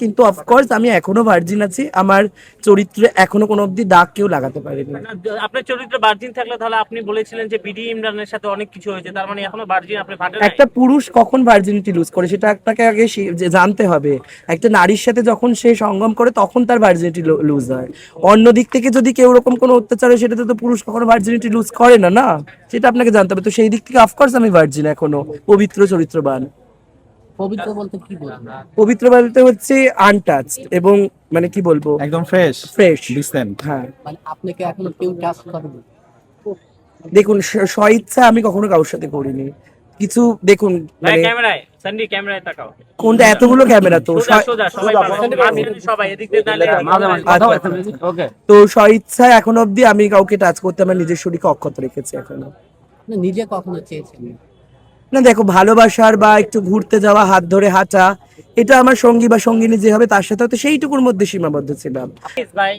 কিন্তু অফকোর্স আমি এখনো ভার্জিন আছি, আমার চরিত্রে এখনো কোনো অব্দি দাগ কেউ লাগাতে পারেনি। আপনার চরিত্র ভার্জিন থাকলে তাহলে আপনি বলেছিলেন যে বিডি ইমরানের সাথে অনেক কিছু হয়েছে, তার মানে এখনো ভার্জিন আপনি ফাটে নাই? একটা পুরুষ কখন ভার্জিনিটি লুজ করে সেটা আপনাকে আগে জানতে হবে। একটা নারীর সাথে যখন সে সঙ্গম করে তখন তার ভার্জিনিটি লুজ হয়। অন্য দিক থেকে যদি কেউ রকম কোনো অত্যাচার হয় সেটাতে তো পুরুষ কখনো ভার্জিনিটি লুজ করে না, না, সেটা আপনাকে জানতে হবে। তো সেই দিক থেকে অফকোর্স আমি ভার্জিন এখনো, পবিত্র চরিত্রবান। পবিত্র বলতে কি বলবো? পবিত্র বলতে হচ্ছে আনটাচড এবং মানে কি বলবো, একদম ফ্রেশ ফ্রেশ। ডিসেন্ট। হ্যাঁ, মানে আপনাকে এখনো কেউ টাচ করেনি? দেখুন স্বইচ্ছা আমি কখনো কারোর সাথে করিনি কিছু। দেখুন ভাই মানে ক্যামেরায়, সান্ডি ক্যামেরায় তাকাও। কোনটা, এতগুলো ক্যামেরা তো সোজা সোজা সবাই পাবে, সবাই এদিক দিয়ে দাঁড়ালে আচ্ছা। তো স্বইচ্ছায় এখন অব্দি আমি কাউকে টাচ করতে আমার নিজের শরীরকে অক্ষত রেখেছি এখনো। না, নিজে কখনো চেয়েছেন? না দেখো, ভালোবাসার বা একটু ঘুরতে যাওয়া, হাত ধরে হাঁটা, এটা আমার সঙ্গী বা সঙ্গিনী যে হবে তার সাথে হয়তো সেইটুকুর মধ্যে সীমাবদ্ধ ছিলাম। ভাই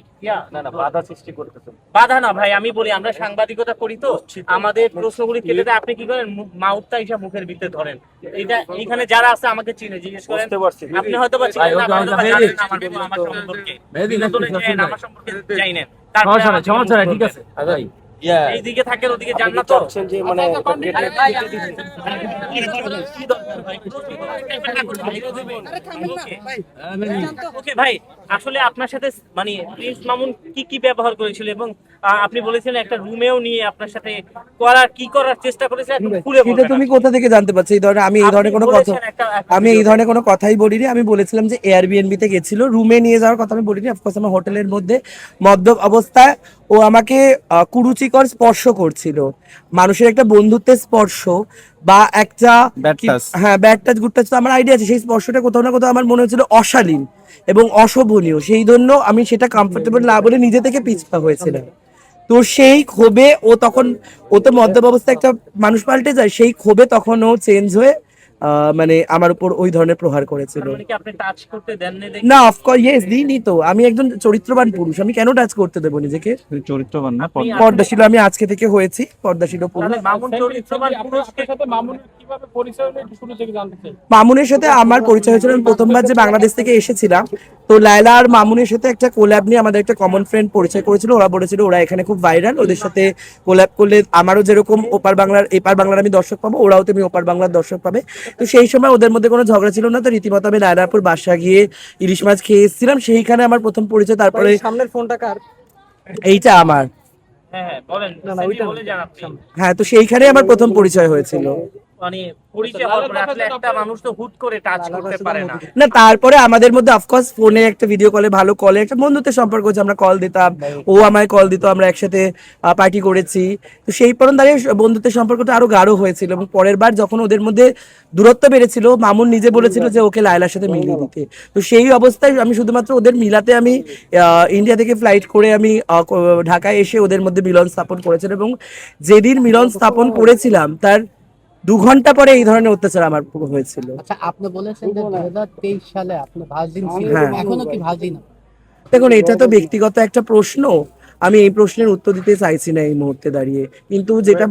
না না বাধা সৃষ্টি করতেছেন। বাধা না ভাই, আমি বলি আমরা সাংবাদিকতা করি তো, আমাদের প্রশ্নগুলি কেটে দেয়, আপনি কি করেন মাউথটা হিসাব মুখের ভিতরে ধরেন। এটা এখানে যারা আছে আমাকে চিনে, জিজ্ঞেস করেন, আপনি হয়তো বা চিনেন না, হয়তো বা জানেন না আমার সম্পর্কে, নতুন জানেন আমার সম্পর্কে জানেন, তারপরে সমস্যা নাই, ঠিক আছে এইদিকে থাকেন ওদিকে যান না তো। মানে ওকে ভাই, আসলে আপনার সাথে মানে প্রিন্স মামুন কি কি ব্যবহার করেছিল এবং আপনি বলেছিলেন একটা রুমেও নিয়ে আপনার সাথে করার চেষ্টা করেছে, একদম খুলে এটা বলবেন। তুমি কোথা থেকে জানতে পারছো? এই ধরনের আমি এই ধরনের কোনো কথা, আমি এই ধরনের কোনো কথাই বলিনি। আমি বলেছিলাম যে এয়ারবিএনবি তে গেছিল, রুমে নিয়ে যাওয়ার কথা আমি বলিনি। অফকোর্স আমার হোটেলের মধ্যে মদ্যপ অবস্থায় ও আমাকে কুরুচিকর স্পর্শ করছিল। মানুষের একটা বন্ধুত্বের স্পর্শ বা একটা Bad touch। হ্যাঁ, ব্যাড টাচ গুড টাচ তো আমার আইডিয়া আছে। সেই স্পর্শটা কোথাও না কোথাও আমার মনে হচ্ছিল অশালীন এবং অশোভনীয়, সেই জন্য আমি সেটা কমফোর্টেবল না বলে নিজে থেকে পিছপা হয়েছিলাম। তো সেই ক্ষোভে ও তো মদ্যপ অবস্থায় একটা মানুষ পাল্টে যায়, সেই ক্ষোভে তখন ও চেঞ্জ হয়ে মানে আমার উপর ওই ধরনের প্রহার করেছিল। মানে কি আপনি টাচ করতে দেন না? না, অফকোর্স ইয়েস দিইনি তো, আমি একজন চরিত্রবান পুরুষ, আমি কেন টাচ করতে দেবো নিজেকে? চরিত্রবান না, পর্দাশীল আমি আজকে থেকে হয়েছি, পর্দাশীল পুরুষ। তাহলে মামুন চরিত্রবান পুরুষকে সাথে মামুনের কিভাবে পরিচয় হলো একটু শুরু থেকে জানতে চাই। মামুনের সাথে আমার পরিচয় হয়েছিল আমি প্রথমবার যে বাংলাদেশ থেকে এসেছিলাম, তো লায়লা আর মামুনের সাথে একটা কোল্যাব নিয়ে আমাদের একটা কমন ফ্রেন্ড পরিচয় করেছিল। ওরা বলেছিল ওরা এখানে খুব ভাইরাল, ওদের সাথে কোল্যাব করলে আমারও যেরকম ওপার বাংলার এপার বাংলার আমি দর্শক পাবো, ওরাও তুমি ওপার বাংলার দর্শক পাবে। তো সেই সময় ওদের মধ্যে কোনো ঝগড়া ছিল না, তো রীতিমতো আমি লায়লাপুর বাসা গিয়ে ইলিশ মাছ খেয়ে এসেছিলাম, সেইখানে আমার প্রথম পরিচয়। তারপরে সামনের ফোনটা কার? এইটা আমার, হ্যাঁ হ্যাঁ বলেন, বলে যান আপনি। হ্যাঁ, তো সেইখানে আমার প্রথম পরিচয় হয়েছিল। মানে পরিচয় হওয়ার পরে আসলে একটা মানুষ তো হুট করে টাচ করতে পারে না। না, তারপরে আমাদের মধ্যে অফকোর্স ফোনে একটা ভিডিও কলে, ভালো কলে একটা বন্ধুত্বের সম্পর্ক হচ্ছে। আমরা কল দিতাম, ও আমায় কল দিত, আমরা একসাথে পার্টি করেছি। তো সেই পরন দাঁড়িয়ে বন্ধুত্বের সম্পর্কটা আরো গাঢ় হয়েছিল। এবং পরের বার যখন ওদের মধ্যে দূরত্ব বেড়েছিল, মামুন নিজে বলেছিল যে ওকে লায়লার সাথে মিলিয়ে দিতে। তো সেই অবস্থায় আমি শুধুমাত্র ওদের মিলাতে আমি ইন্ডিয়া থেকে ফ্লাইট করে আমি ঢাকায় এসে ওদের মধ্যে মিলন স্থাপন করেছিলাম। এবং যেদিন মিলন স্থাপন করেছিলাম তার 2 ঘন্টা পরে এই ধরনের অত্যাচার আমার উপর হয়েছিল। আচ্ছা, আপনি বলেছেন যে 2023 সালে আপনি ভার্জিন ছিলেন, হ্যাঁ। এখনো কি ভার্জিন? দেখুন, এটা তো ব্যক্তিগত একটা প্রশ্ন, আমি এই প্রশ্নের উত্তর দিতে চাইছি না এই মুহূর্তে দাঁড়িয়ে। কিন্তু যেটা